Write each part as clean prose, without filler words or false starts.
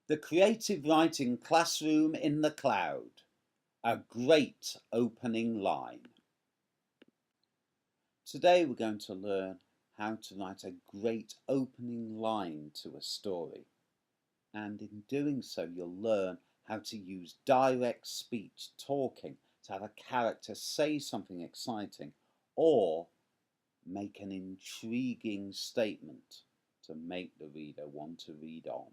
The Creative Writing Classroom in the Cloud. A great opening line. Today we're going to learn how to write a great opening line to a story. And in doing so, you'll learn how to use direct speech, talking, to have a character say something exciting or make an intriguing statement to make the reader want to read on.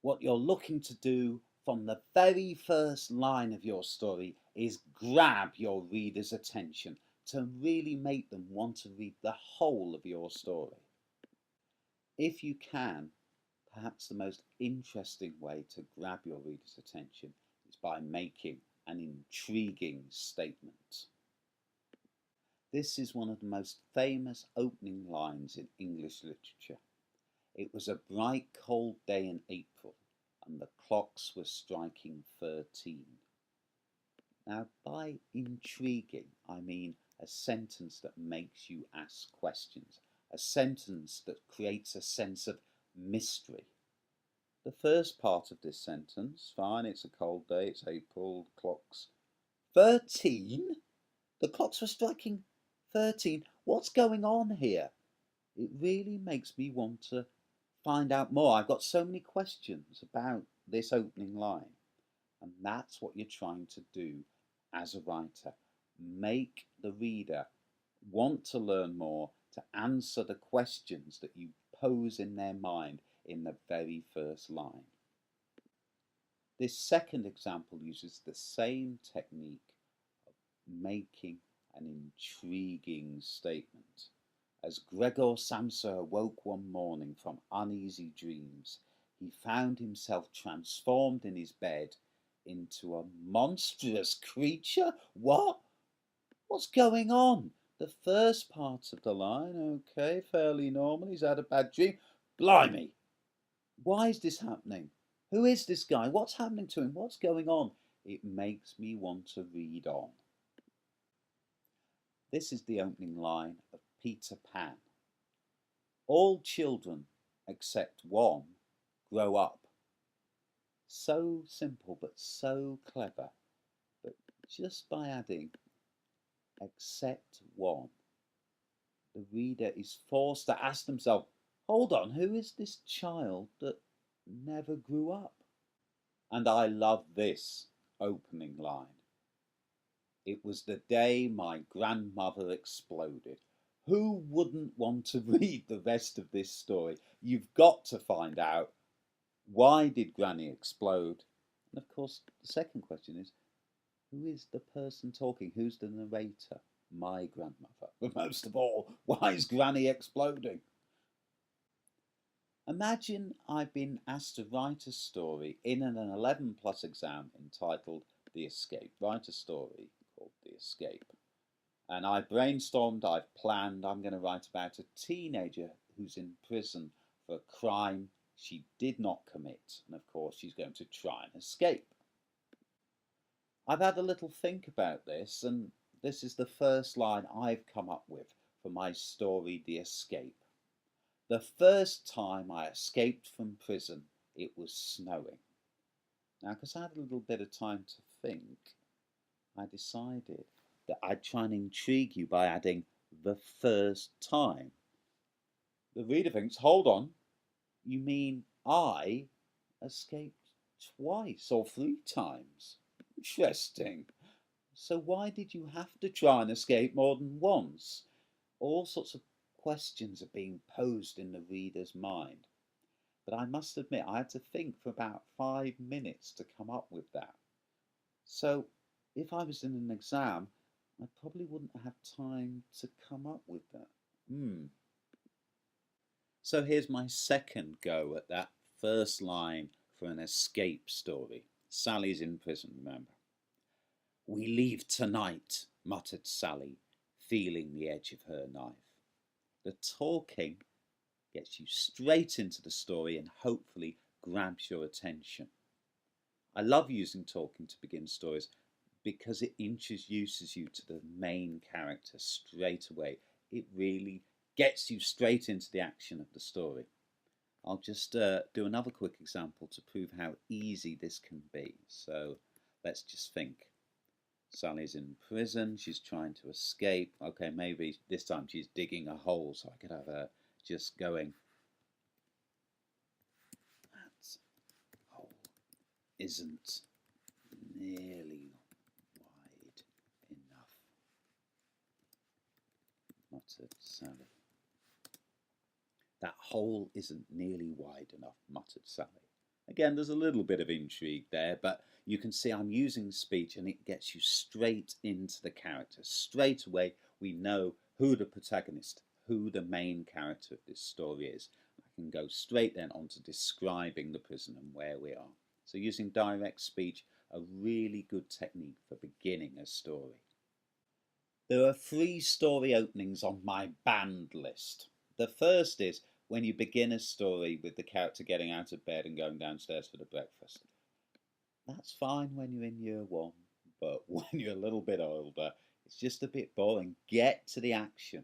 What you're looking to do from the very first line of your story is grab your reader's attention to really make them want to read the whole of your story. If you can, perhaps the most interesting way to grab your reader's attention is by making an intriguing statement. This is one of the most famous opening lines in English literature. It was a bright, cold day in April, and the clocks were striking 13. Now, by intriguing, I mean a sentence that makes you ask questions, a sentence that creates a sense of mystery. The first part of this sentence, fine, it's a cold day, it's April, clocks. 13? The clocks were striking 13. What's going on here? It really makes me want to find out more. I've got so many questions about this opening line. And that's what you're trying to do as a writer. Make the reader want to learn more, to answer the questions that you pose in their mind in the very first line. This second example uses the same technique of making an intriguing statement. As Gregor Samsa awoke one morning from uneasy dreams, he found himself transformed in his bed into a monstrous creature. What? What's going on? The first part of the line, okay, fairly normal. He's had a bad dream. Blimey! Why is this happening? Who is this guy? What's happening to him? What's going on? It makes me want to read on. This is the opening line of Peter Pan. All children, except one, grow up. So simple, but so clever. But just by adding except one, the reader is forced to ask themselves, hold on, who is this child that never grew up? And I love this opening line. It was the day my grandmother exploded. Who wouldn't want to read the rest of this story? You've got to find out, why did Granny explode? And of course, the second question is, who is the person talking? Who's the narrator? My grandmother. But most of all, why is Granny exploding? Imagine I've been asked to write a story in an 11 plus exam entitled The Escape. Write a story called The Escape. And I've brainstormed, I've planned, I'm going to write about a teenager who's in prison for a crime she did not commit. And of course, she's going to try and escape. I've had a little think about this, and this is the first line I've come up with for my story, The Escape. The first time I escaped from prison, it was snowing. Now, because I had a little bit of time to think, I decided that I'd try and intrigue you by adding the first time. The reader thinks, hold on, you mean I escaped twice or 3 times? Interesting. So why did you have to try and escape more than once? All sorts of questions are being posed in the reader's mind. But I must admit, I had to think for about 5 minutes to come up with that. So if I was in an exam, I probably wouldn't have time to come up with that. So here's my second go at that first line for an escape story. Sally's in prison, remember. We leave tonight, muttered Sally, feeling the edge of her knife. The talking gets you straight into the story and hopefully grabs your attention. I love using talking to begin stories because it introduces you to the main character straight away. It really gets you straight into the action of the story. I'll just do another quick example to prove how easy this can be. So let's just think. Sally's in prison, she's trying to escape. Okay, maybe this time she's digging a hole, so I could have her just going, that hole isn't nearly wide enough, muttered Sally. That hole isn't nearly wide enough, muttered Sally. Again, there's a little bit of intrigue there, but you can see I'm using speech and it gets you straight into the character. Straight away, we know who the protagonist, who the main character of this story is. I can go straight then on to describing the prison and where we are. So using direct speech, a really good technique for beginning a story. There are 3 story openings on my banned list. The first is when you begin a story with the character getting out of bed and going downstairs for the breakfast. That's fine when you're in year 1, but when you're a little bit older, it's just a bit boring. Get to the action.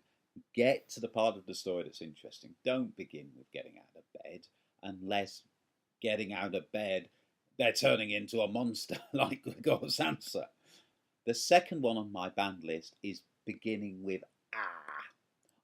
Get to the part of the story that's interesting. Don't begin with getting out of bed, unless getting out of bed, they're turning into a monster like Gregor Samsa. The second one on my banned list is beginning with ah.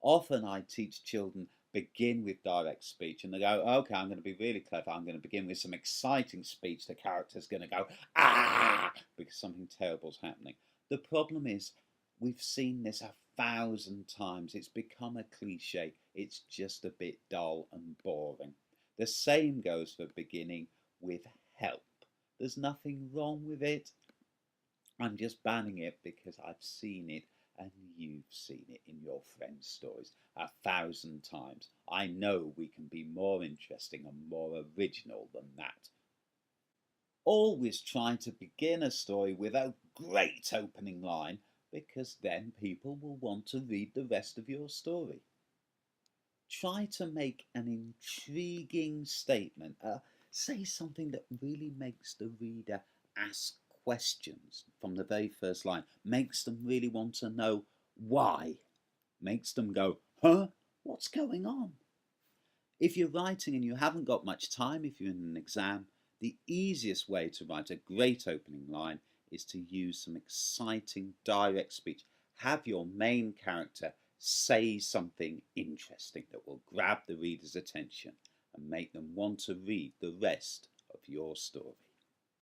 Often I teach children begin with direct speech and they go, okay, I'm going to be really clever. I'm going to begin with some exciting speech. The character's going to go, ah, because something terrible's happening. The problem is we've seen this 1,000 times. It's become a cliche. It's just a bit dull and boring. The same goes for beginning with help. There's nothing wrong with it. I'm just banning it because I've seen it and you've seen it in your friends' stories 1,000 times. I know we can be more interesting and more original than that. Always try to begin a story with a great opening line because then people will want to read the rest of your story. Try to make an intriguing statement. Say something that really makes the reader ask questions from the very first line, makes them really want to know why, makes them go, huh, what's going on? If you're writing and you haven't got much time, if you're in an exam, the easiest way to write a great opening line is to use some exciting direct speech. Have your main character say something interesting that will grab the reader's attention and make them want to read the rest of your story.